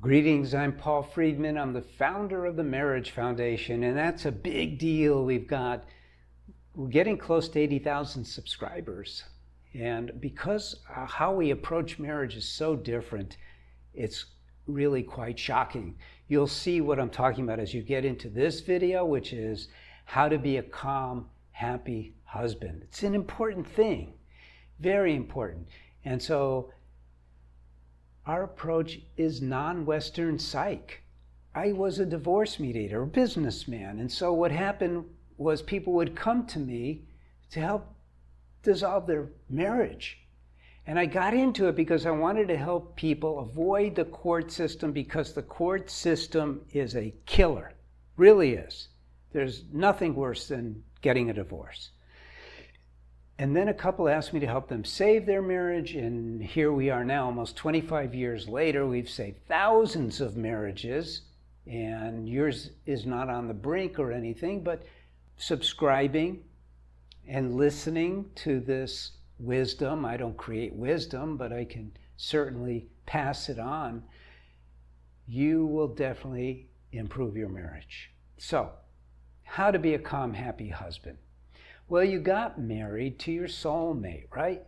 Greetings, I'm Paul Friedman. I'm the founder of the Marriage Foundation, and that's a big deal. We're getting close to 80,000 subscribers. And because how we approach marriage is so different, it's really quite shocking. You'll see what I'm talking about as you get into this video, which is how to be a calm, happy husband. It's an important thing, very important. And so our approach is non-Western psych. I was a divorce mediator, a businessman, and so what happened was people would come to me to help dissolve their marriage. And I got into it because I wanted to help people avoid the court system, because the court system is a killer, really is. There's nothing worse than getting a divorce. And then a couple asked me to help them save their marriage, and here we are now, almost 25 years later. We've saved thousands of marriages, and yours is not on the brink or anything, but subscribing and listening to this wisdom. I don't create wisdom, but I can certainly pass it on. You will definitely improve your marriage. So, how to be a calm, happy husband. Well, you got married to your soulmate, right?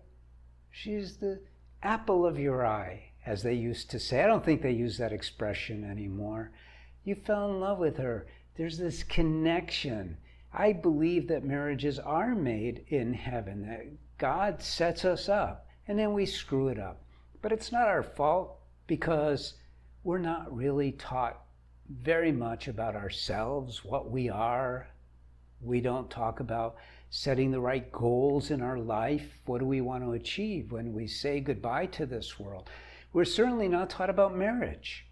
She's the apple of your eye, as they used to say. I don't think they use that expression anymore. You fell in love with her. There's this connection. I believe that marriages are made in heaven, that God sets us up, and then we screw it up. But it's not our fault, because we're not really taught very much about ourselves, what we are. We don't talk about setting the right goals in our life. What do we want to achieve when we say goodbye to this world? We're certainly not taught about marriage.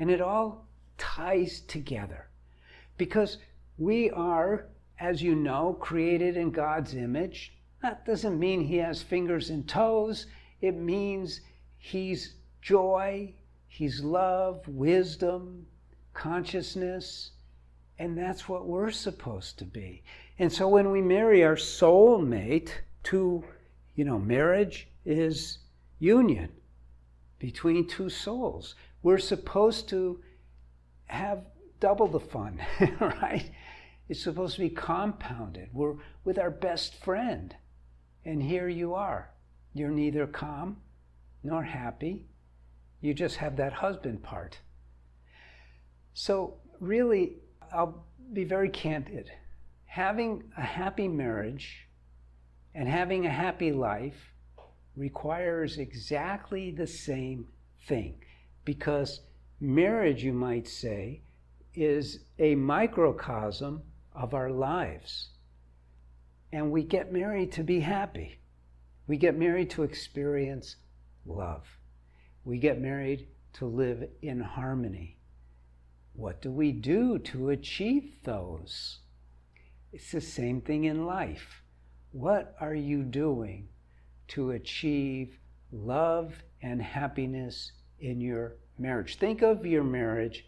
And it all ties together, because we are, as you know, created in God's image. That doesn't mean he has fingers and toes. It means he's joy, he's love, wisdom, consciousness, and that's what we're supposed to be. And so when we marry our soulmate, marriage is union between two souls. We're supposed to have double the fun, right? It's supposed to be compounded. We're with our best friend, and here you are. You're neither calm nor happy. You just have that husband part. So really, I'll be very candid. Having a happy marriage and having a happy life requires exactly the same thing, because marriage, you might say, is a microcosm of our lives. And we get married to be happy. We get married to experience love. We get married to live in harmony. What do we do to achieve those? It's the same thing in life. What are you doing to achieve love and happiness in your marriage? Think of your marriage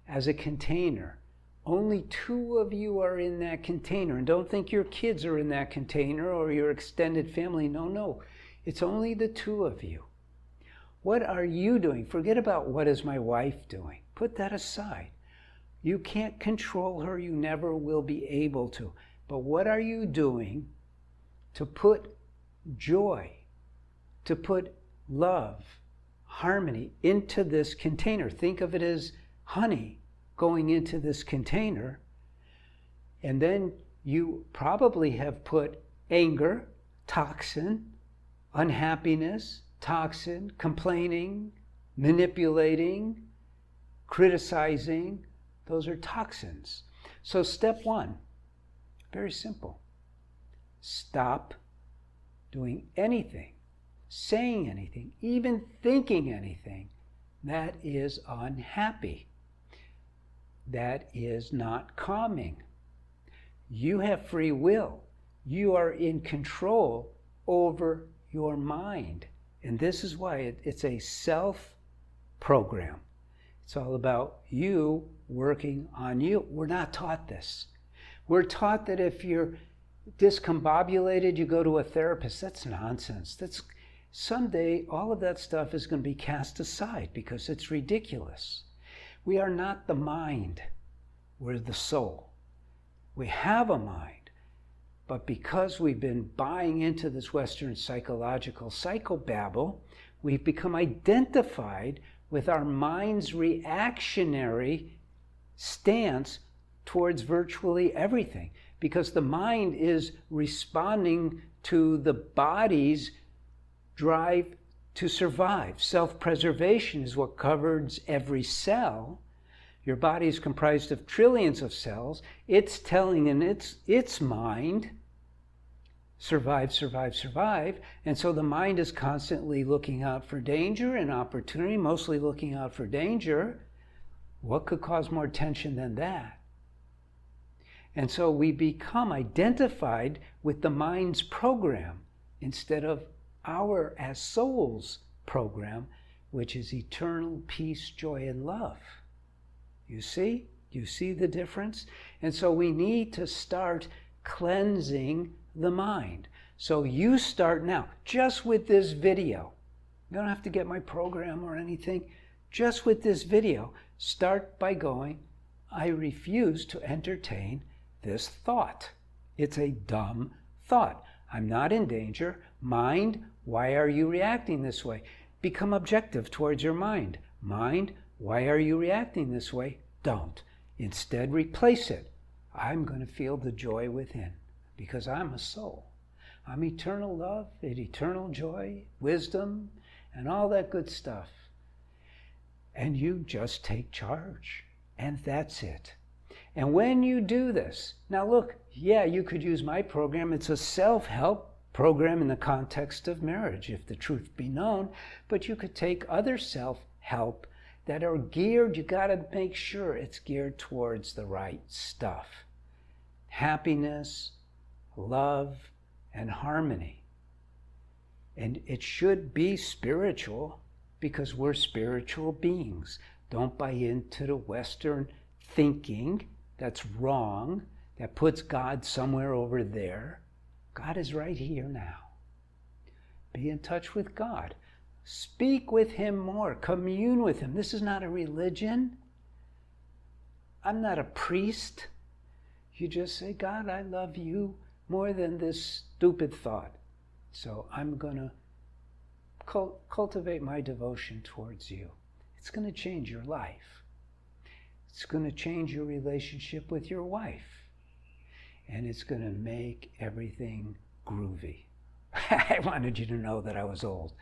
as a container. Only two of you are in that container. And don't think your kids are in that container or your extended family. No. It's only the two of you. What are you doing? Forget about what is my wife doing. Put that aside. You can't control her. You never will be able to. But what are you doing to put joy, to put love, harmony into this container? Think of it as honey going into this container. And then you probably have put anger, toxin, unhappiness, toxin, complaining, manipulating, criticizing. Those are toxins. So step one, very simple. Stop doing anything, saying anything, even thinking anything that is unhappy, that is not calming. You have free will. You are in control over your mind. And this is why it's a self-program. It's all about you working on you. We're not taught this. We're taught that if you're discombobulated, you go to a therapist. That's nonsense. Someday all of that stuff is going to be cast aside because it's ridiculous. We are not the mind. We're the soul. We have a mind, but because we've been buying into this Western psychological psychobabble, we've become identified with our mind's reactionary stance towards virtually everything, because the mind is responding to the body's drive to survive. Self-preservation is what covers every cell. Your body is comprised of trillions of cells. It's telling in its mind, survive, survive, survive. And so the mind is constantly looking out for danger and opportunity, mostly looking out for danger. What could cause more tension than that? And so we become identified with the mind's program instead of our, as souls, program, which is eternal peace, joy, and love. You see? You see the difference? And so we need to start cleansing the mind. So you start now, just with this video. You don't have to get my program or anything. Just with this video, start by going, I refuse to entertain this thought. It's a dumb thought. I'm not in danger. Mind, why are you reacting this way? Become objective towards your mind. Mind, why are you reacting this way? Don't. Instead, replace it. I'm going to feel the joy within because I'm a soul. I'm eternal love and eternal joy, wisdom, and all that good stuff. And you just take charge. And that's it. And when you do this, now look, yeah, you could use my program. It's a self-help program in the context of marriage, if the truth be known. But you could take other self-help that are geared, you got to make sure it's geared towards the right stuff. Happiness, love, and harmony. And it should be spiritual because we're spiritual beings. Don't buy into the Western thinking that's wrong, that puts God somewhere over there. God is right here now. Be in touch with God. Speak with him more. Commune with him. This is not a religion. I'm not a priest. You just say, God, I love you more than this stupid thought. So I'm going to cultivate my devotion towards you. It's going to change your life. It's going to change your relationship with your wife. And it's going to make everything groovy. I wanted you to know that I was old.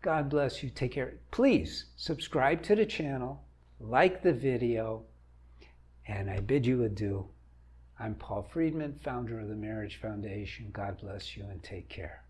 God bless you. Take care. Please subscribe to the channel, like the video, and I bid you adieu. I'm Paul Friedman, founder of the Marriage Foundation. God bless you and take care.